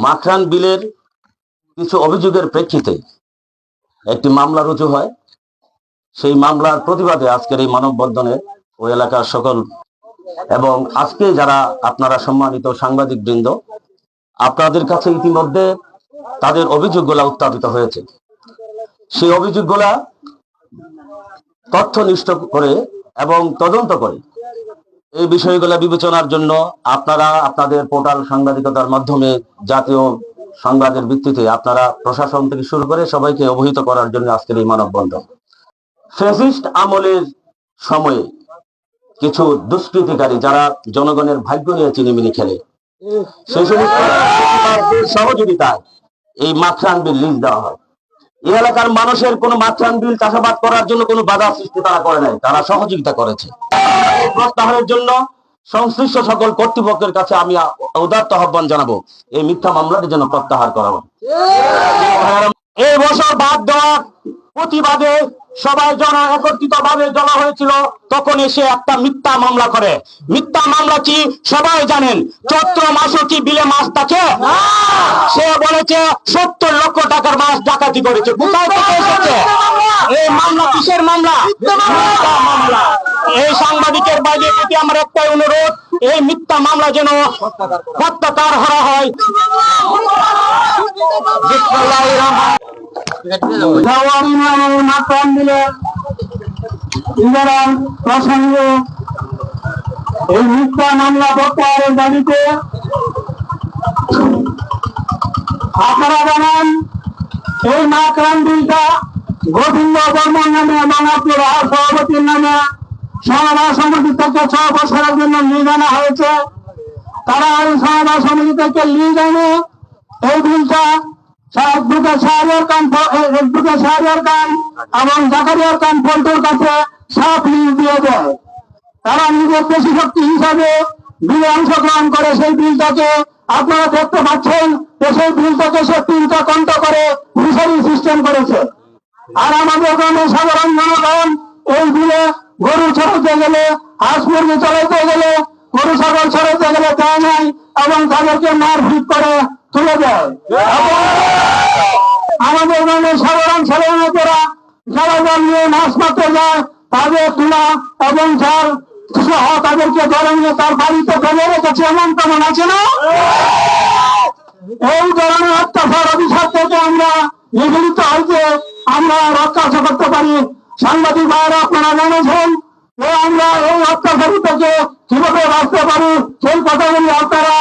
মাখরান বিলের কিছু অভিযোগের প্রেক্ষিতে একটি মামলা রুজু হয়। সেই মামলার প্রতিবাদে আজকের এই মানববন্ধনে ওই এলাকার সকল এবং আজকে যারা আপনারা সম্মানিত সাংবাদিক বৃন্দ, আপনাদের কাছে ইতিমধ্যে তাদের অভিযোগগুলা উত্থাপিত হয়েছে। সেই অভিযোগগুলা তথ্যনিষ্ঠ করে এবং তদন্ত করে এই বিষয়গুলো বিবেচনার জন্য আপনারা আপনাদের পোর্টাল সাংবাদিকতার মাধ্যমে জাতীয় সংবাদের ভিত্তিতে আপনারা প্রশাসন থেকে শুরু করে সবাইকে অবহিত করার জন্য আজকের এই মানববন্ধন। ফ্যাসিস্ট আমলের সময়ে কিছু দুষ্কৃতিকারী যারা জনগণের ভাগ্য নিয়ে চিনিমিনি খেলে, সেই সমস্ত সহযোগিতায় এই মাখরান বিল লিজ দেওয়া হয়। এই এলাকার মানুষের কোনো মাখরান বিল চাষাবাদ করার জন্য কোনো বাধা সৃষ্টি তারা করে নাই, তারা সহযোগিতা করেছে। প্রত্যাহারের জন্য সংশ্লিষ্ট সকল কর্তৃপক্ষের কাছে আমি উদাত্ত আহ্বান জানাবো, এই মিথ্যা মামলাটি যেন প্রত্যাহার করা হয়। এই বছর বাদ দেওয়ার প্রতিবাদে সবাই একত্রিত ভাবে জমা হয়েছিল, তখন এসে একটা মিথ্যা মামলা করে। মিথ্যা মামলা কি সবাই জানেন? চৈত্র মাসে কি বিলে মাছ থাকে? সে বলেছে 70 লক্ষ টাকার মাছ ডাকাতি করেছে। কোথায় থেকে এসেছে এই মামলা? কিসের মামলা? মিথ্যা মামলা। এই সাংবাদিকের বাইরে প্রতি আমার একটাই অনুরোধ, এই মিথ্যা মামলা যেন প্রত্যাহার করা হয়। মাখরান বিলে প্রসঙ্গে এই মিথ্যা মামলা প্রত্যাহারের দাবিতে আপনারা জানেন এই মাখরান বিলটা গোবিন্দ বর্মন নামে এবং আপনার সভাপতির নামে সমবায় সমিতি থেকে 6 বছরের জন্য লিজ আনা হয়েছে। তারা এই সমবায় সমিতি থেকে লিজ আনে এই বিলটা শাহরিয়ার খান এবং জাকারিয়ার খান পল্টুর কাছে সব লিজ দিয়ে দেয়। তারা নিজের পেশি শক্তি হিসাবে বিলে অংশগ্রহণ করে সেই বিলটাকে আপনারা দেখতে পাচ্ছেন, সেই বিলটাকে সে 3টা কণ্ঠ করে ফিশারি সিস্টেম করেছে। আর আমাদের গ্রামের সাধারণ জনগণ এই বিলে গরু চড়াইতে গেলে, হাঁস মুরগি চড়াইতে গেলে, গরু ছাগল চড়াইতে গেলে দেয় নাই এবং তাদেরকে মারপিট করে তুলে দেয়। আমাদের গ্রামের সাধারণ ছেলেমেয়েরা যারা জাল নিয়ে মাছ মারতে যায়, তাদের তুলা এবং জাল সহ তাদেরকে ধরে নিয়ে তার বাড়িতে ফেলে রেখেছে, এমন তেমন আছে না? এই ধরনের অত্যাচার অভিশাপ থেকে আমরা নিগৃহীত হইতে আমরা রক্ষা করতে পারি। সাংবাদিক ভাইয়েরা আপনারা জেনেছেন আমরা এই অত্যাচারী থেকে কিভাবে বাঁচতে পারি, সেই কথাগুলি আপনারা